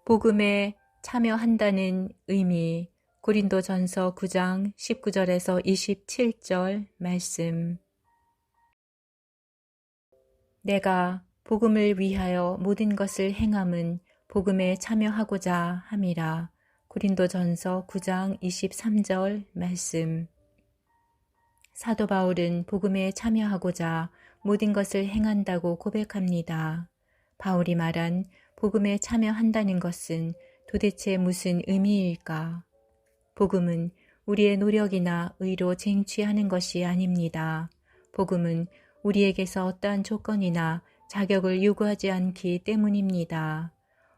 복음에 참여한다는 의미. 고린도전서 9장 19절에서 27절 말씀. 내가 복음을 위하여 모든 것을 행함은 복음에 참여하고자 함이라. 고린도전서 9장 23절 말씀. 사도 바울은 복음에 참여하고자 모든 것을 행한다고 고백합니다. 바울이 말한 복음에 참여한다는 것은 도대체 무슨 의미일까? 복음은 우리의 노력이나 의로 쟁취하는 것이 아닙니다. 복음은 우리에게서 어떠한 조건이나 자격을 요구하지 않기 때문입니다.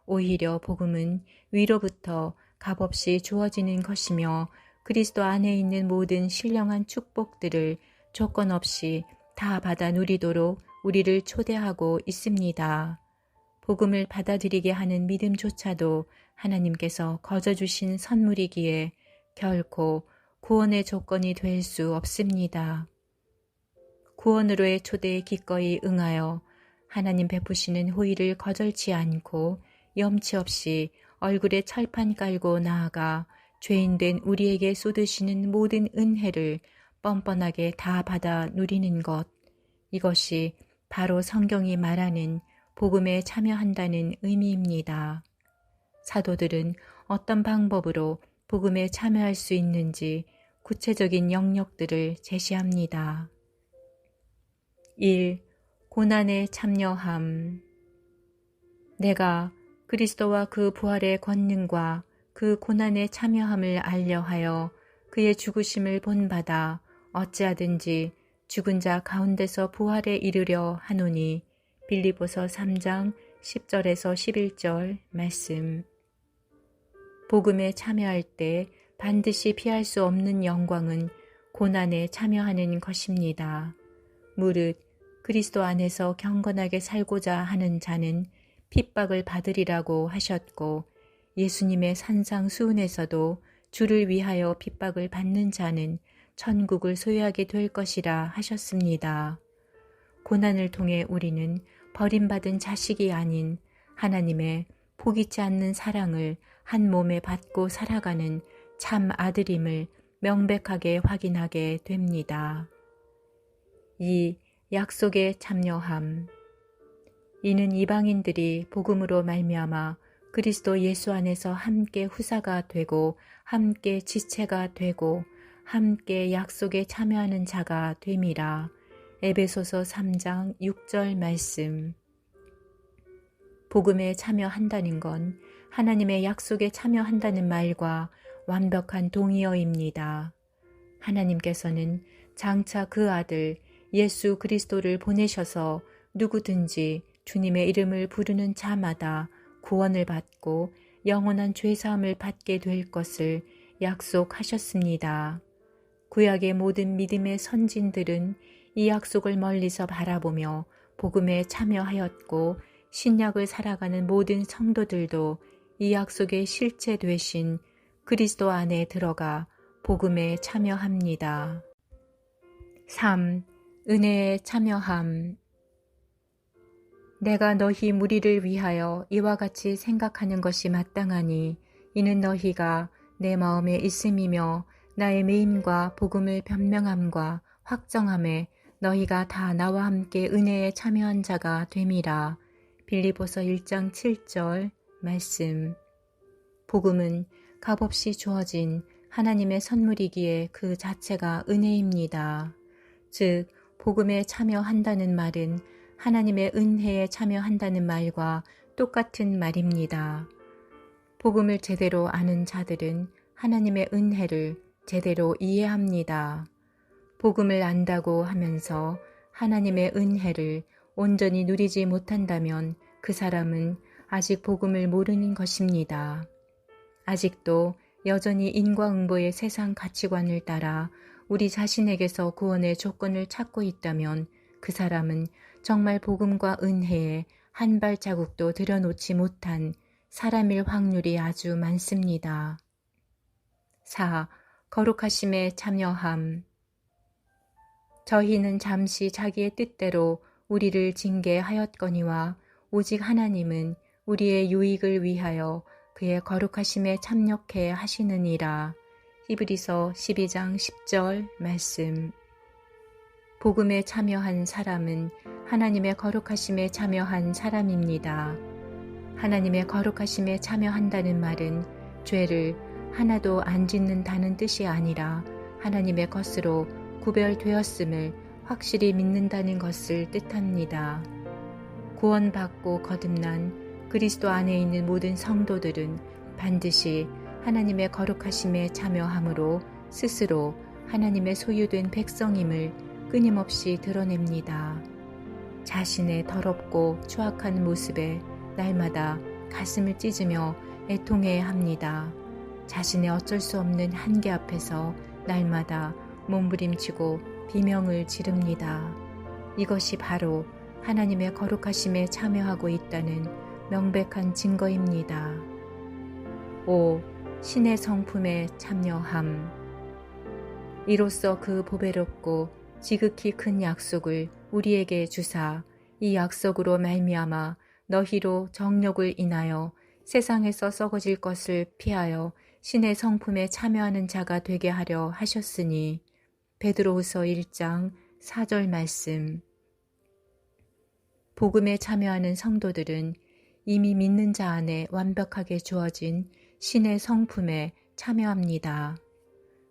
오히려 복음은 위로부터 값없이 주어지는 것이며 그리스도 안에 있는 모든 신령한 축복들을 조건 없이 다 받아 누리도록 우리를 초대하고 있습니다. 복음을 받아들이게 하는 믿음조차도 하나님께서 거저 주신 선물이기에 결코 구원의 조건이 될 수 없습니다. 구원으로의 초대에 기꺼이 응하여 하나님 베푸시는 호의를 거절치 않고 염치 없이 얼굴에 철판 깔고 나아가 죄인된 우리에게 쏟으시는 모든 은혜를 뻔뻔하게 다 받아 누리는 것, 이것이 바로 성경이 말하는 복음에 참여한다는 의미입니다. 사도들은 어떤 방법으로 복음에 참여할 수 있는지 구체적인 영역들을 제시합니다. 1. 고난에 참여함. 내가 그리스도와 그 부활의 권능과 그 고난에 참여함을 알려하여 그의 죽으심을 본받아 어찌하든지 죽은 자 가운데서 부활에 이르려 하노니. 빌립보서 3장 10절에서 11절 말씀. 복음에 참여할 때 반드시 피할 수 없는 영광은 고난에 참여하는 것입니다. 무릇 그리스도 안에서 경건하게 살고자 하는 자는 핍박을 받으리라고 하셨고, 예수님의 산상수훈에서도 주를 위하여 핍박을 받는 자는 천국을 소유하게 될 것이라 하셨습니다. 고난을 통해 우리는 버림받은 자식이 아닌 하나님의 포기치 않는 사랑을 한 몸에 받고 살아가는 참 아들임을 명백하게 확인하게 됩니다. 2. 약속에 참여함. 이는 이방인들이 복음으로 말미암아 그리스도 예수 안에서 함께 후사가 되고 함께 지체가 되고 함께 약속에 참여하는 자가 됨이라. 에베소서 3장 6절 말씀. 복음에 참여한다는 건 하나님의 약속에 참여한다는 말과 완벽한 동의어입니다. 하나님께서는 장차 그 아들 예수 그리스도를 보내셔서 누구든지 주님의 이름을 부르는 자마다 구원을 받고 영원한 죄사함을 받게 될 것을 약속하셨습니다. 구약의 모든 믿음의 선진들은 이 약속을 멀리서 바라보며 복음에 참여하였고, 신약을 살아가는 모든 성도들도 이 약속의 실체 되신 그리스도 안에 들어가 복음에 참여합니다. 3. 은혜에 참여함. 내가 너희 무리를 위하여 이와 같이 생각하는 것이 마땅하니, 이는 너희가 내 마음에 있음이며 나의 메임과 복음을 변명함과 확정함에 너희가 다 나와 함께 은혜에 참여한 자가 됨이라. 빌립보서 1장 7절 말씀. 복음은 값없이 주어진 하나님의 선물이기에 그 자체가 은혜입니다. 즉, 복음에 참여한다는 말은 하나님의 은혜에 참여한다는 말과 똑같은 말입니다. 복음을 제대로 아는 자들은 하나님의 은혜를 제대로 이해합니다. 복음을 안다고 하면서 하나님의 은혜를 온전히 누리지 못한다면 그 사람은 아직 복음을 모르는 것입니다. 아직도 여전히 인과응보의 세상 가치관을 따라 우리 자신에게서 구원의 조건을 찾고 있다면 그 사람은 정말 복음과 은혜에 한 발자국도 들여놓지 못한 사람일 확률이 아주 많습니다. 4. 거룩하심에 참여함. 저희는 잠시 자기의 뜻대로 우리를 징계하였거니와 오직 하나님은 우리의 유익을 위하여 그의 거룩하심에 참여케 하시느니라. 히브리서 12장 10절 말씀. 복음에 참여한 사람은 하나님의 거룩하심에 참여한 사람입니다. 하나님의 거룩하심에 참여한다는 말은 죄를 하나도 안 짓는다는 뜻이 아니라 하나님의 것으로 구별되었음을 확실히 믿는다는 것을 뜻합니다. 구원받고 거듭난 그리스도 안에 있는 모든 성도들은 반드시 하나님의 거룩하심에 참여함으로 스스로 하나님의 소유된 백성임을 끊임없이 드러냅니다. 자신의 더럽고 추악한 모습에 날마다 가슴을 찢으며 애통해야 합니다. 자신의 어쩔 수 없는 한계 앞에서 날마다 몸부림치고 비명을 지릅니다. 이것이 바로 하나님의 거룩하심에 참여하고 있다는 명백한 증거입니다. 5. 신의 성품에 참여함. 이로써 그 보배롭고 지극히 큰 약속을 우리에게 주사 이 약속으로 말미암아 너희로 정욕을 인하여 세상에서 썩어질 것을 피하여 신의 성품에 참여하는 자가 되게 하려 하셨으니 베드로후서 1장 4절 말씀. 복음에 참여하는 성도들은 이미 믿는 자 안에 완벽하게 주어진 신의 성품에 참여합니다.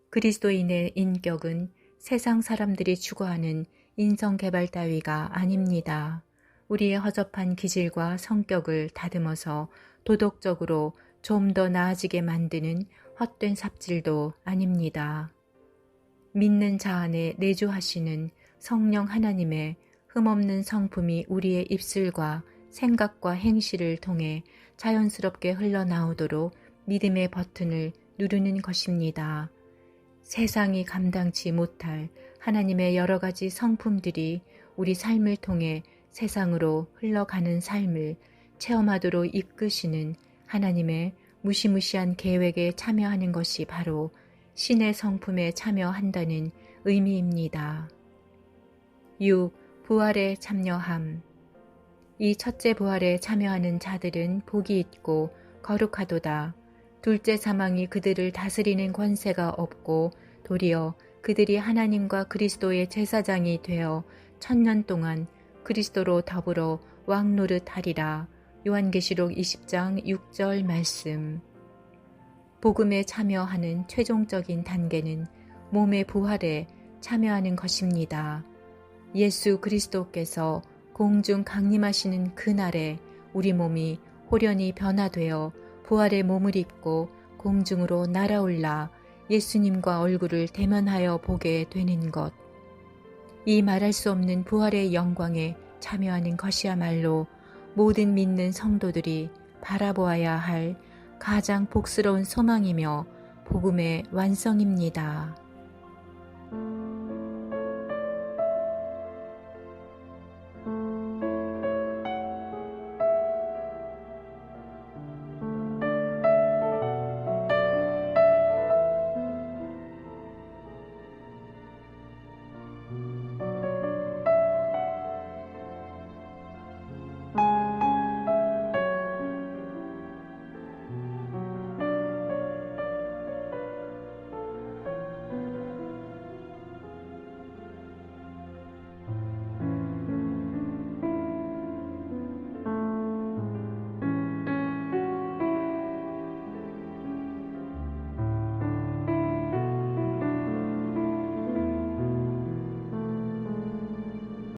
그리스도인의 인격은 세상 사람들이 추구하는 인성개발 따위가 아닙니다. 우리의 허접한 기질과 성격을 다듬어서 도덕적으로 좀 더 나아지게 만드는 헛된 삽질도 아닙니다. 믿는 자 안에 내주하시는 성령 하나님의 흠없는 성품이 우리의 입술과 생각과 행실을 통해 자연스럽게 흘러나오도록 믿음의 버튼을 누르는 것입니다. 세상이 감당치 못할 하나님의 여러 가지 성품들이 우리 삶을 통해 세상으로 흘러가는 삶을 체험하도록 이끄시는 하나님의 무시무시한 계획에 참여하는 것이 바로 신의 성품에 참여한다는 의미입니다. 6. 부활에 참여함. 이 첫째 부활에 참여하는 자들은 복이 있고 거룩하도다. 둘째 사망이 그들을 다스리는 권세가 없고 도리어 그들이 하나님과 그리스도의 제사장이 되어 1000년 동안 그리스도로 더불어 왕노릇하리라. 요한계시록 20장 6절 말씀. 복음에 참여하는 최종적인 단계는 몸의 부활에 참여하는 것입니다. 예수 그리스도께서 공중 강림하시는 그날에 우리 몸이 호련히 변화되어 부활의 몸을 입고 공중으로 날아올라 예수님과 얼굴을 대면하여 보게 되는 것. 이 말할 수 없는 부활의 영광에 참여하는 것이야말로 모든 믿는 성도들이 바라보아야 할 가장 복스러운 소망이며 복음의 완성입니다.